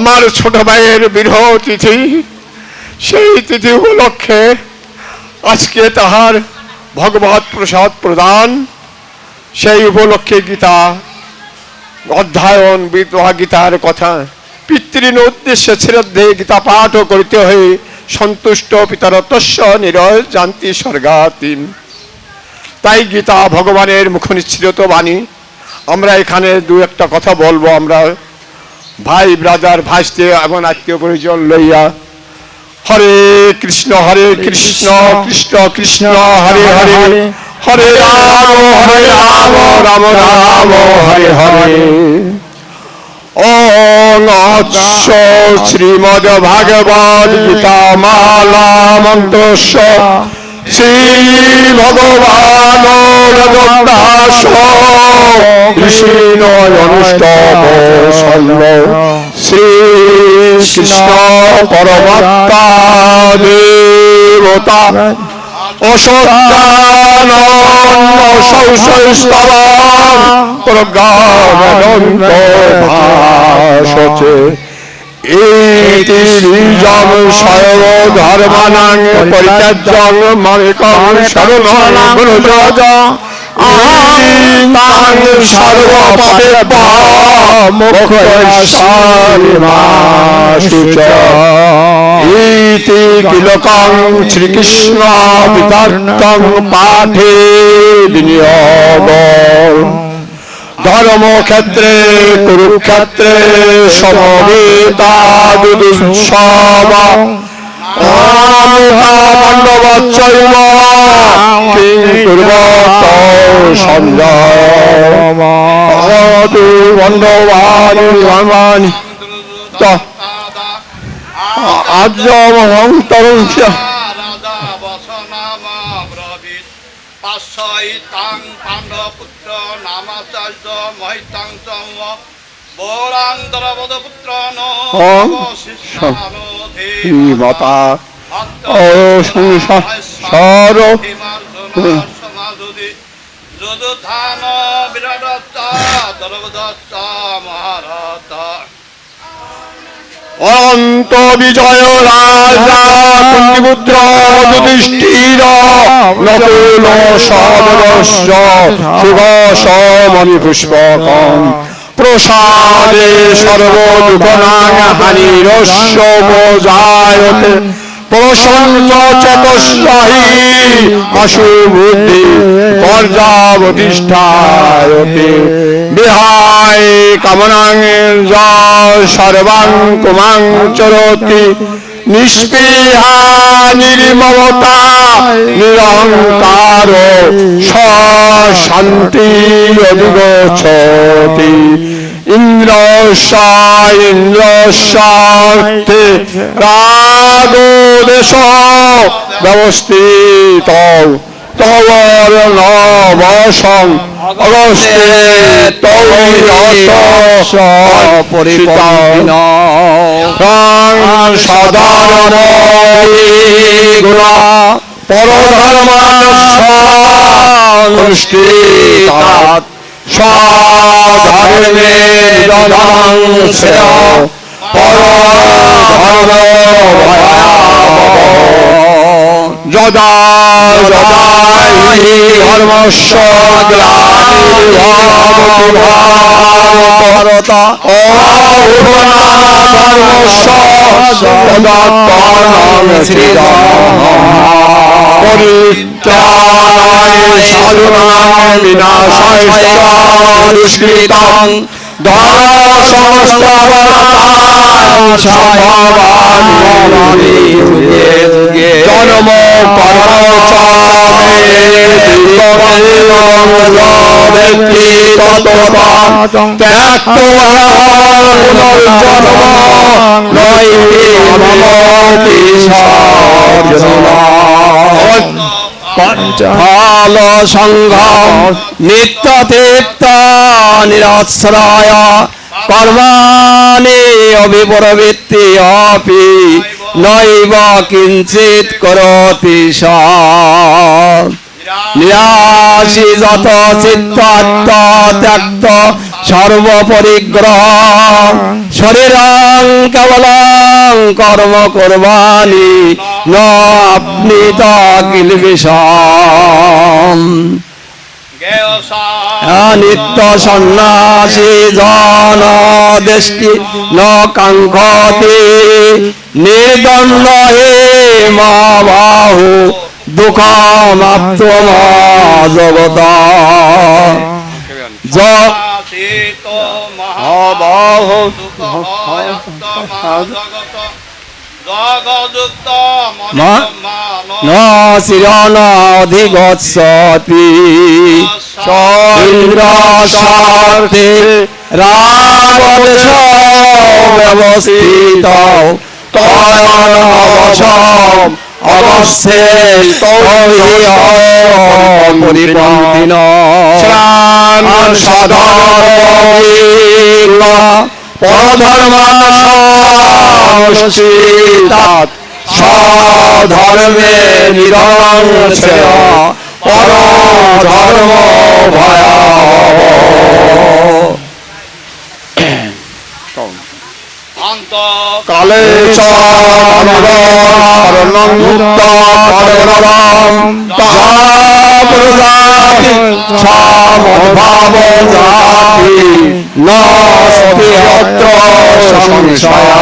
আমার ছোট ভাইয়ের বিরহ তিথি। সেই তিথি উপলক্ষে আজকে তাহার ভগবত প্রসাদ প্রদান। সেই উপলক্ষে গীতা অধ্যয়ন, বিধবা গীতার কথা পিতৃণ উদ্দেশ্যে শ্রদ্ধে গীতা পাঠ করিতে হয়ে সন্তুষ্ট পিতার তস্য নিরয় জান্তি স্বর্গাতিম। তাই গীতা ভগবানের মুখনিঃসৃত বাণী। আমরা এখানে দু একটা কথা বলবো। আমরা ভাই ব্রাদার ভাইস্তে এবং আত্মীয় পরিজন লইয়া। হরে কৃষ্ণ কৃষ্ণ কৃষ্ণ হরে হরে, হরে রাম রাম রাম হরে হরে। ওং শ্রীমদ ভাগবত গীতা মালা মন্ত্রস্য শ্রী ভগবান রঘুদাস কৃষ্ণ অনুষ্ঠব শ্রী কৃষ্ণ পরমাত্মা দেবতা ভাষতে ধর্মানাং পরিত্যাজ্যং মামেকং শরণং ব্রজ কিলকং শ্রীকৃষ্ণ বিতার্থং পাঠে বিনিয়োগ। ধর্মক্ষেত্রে কুরুক্ষেত্রে সমবেতাদুৎসব পাণ্ডবচ্চৈব কিং কুর্বত সঞ্জয় পাণ্ডবানি আর্যমহং তরুণ পাণ্ডপুত্র নামাচার্য মহিতাং বৌরান্দরবধপুত্র মাতা ও সংসার সমাধি যদুথান বিরাটতা দরবদত্তা মহারথা। অনন্ত বিজয় রাজা কুন্তিপুত্র যুধিষ্ঠির নকুল সহদেবস্য সুভাষ মণিপুষ্পকং প্রসাদে সর্বদুঃখনাং হানিরস্য মোজায়তে প্রসন্ন চতস্বাহী অশুবুদ্ধি পর্যাবতিষ্ঠায়তে বিহায় কামনাং সর্বাং কুমাং চরতি নিষ্পৃহা নির্মমতা নিরহংকার শান্তি অধিগচ্ছতি। ইন্দ্রস্যার্থে রাগদেশ ব্যবস্থিত তবর নবসং অগস্তে পরিপূর্ণ সাধারণ গুণ পরধর্মানুষ্ঠিতাৎ স্বধর্মে যদা যদা ধর্মস্য গ্লানির্ভবতি পরিত্রাণায় সাধুনাং বিনাশায় দুষ্কৃতং ধর্ম সংস্থাপনায় জন্ম কর্ম পঞ্চফল সংঘ নিত্যতীর্থ নিরাশ্রয় কর্মাণি অবিপ্রবৃত্তি অপি নৈব কিঞ্চিৎ করোতি নিরাশি যত চিত্ত ত্যক্ত সর্বপরিগ্রহ শরীরং কেবলং কর্ম করবানি ন আপনি কিল বিষম নিত্য সন্ন্যাসী জন দেশটি ন কাঙ্ক্ষতি নির্দণ্ড হে মা বাহু দুঃখমাপ্ত মা জগত ন শিরন অধিগচ্ছতি ইন্দ্র স্বার্থে রাবদেশ ব্যবস্থিত তয়নবশম অবশ্যে পরিপন্থিন সধর্ম পরধর্মাশ্রিতাৎ স্বধর্মে নিরংশয় পরধর্ম ভয়াবহ কালে সমভাব জাতি ন সংশয়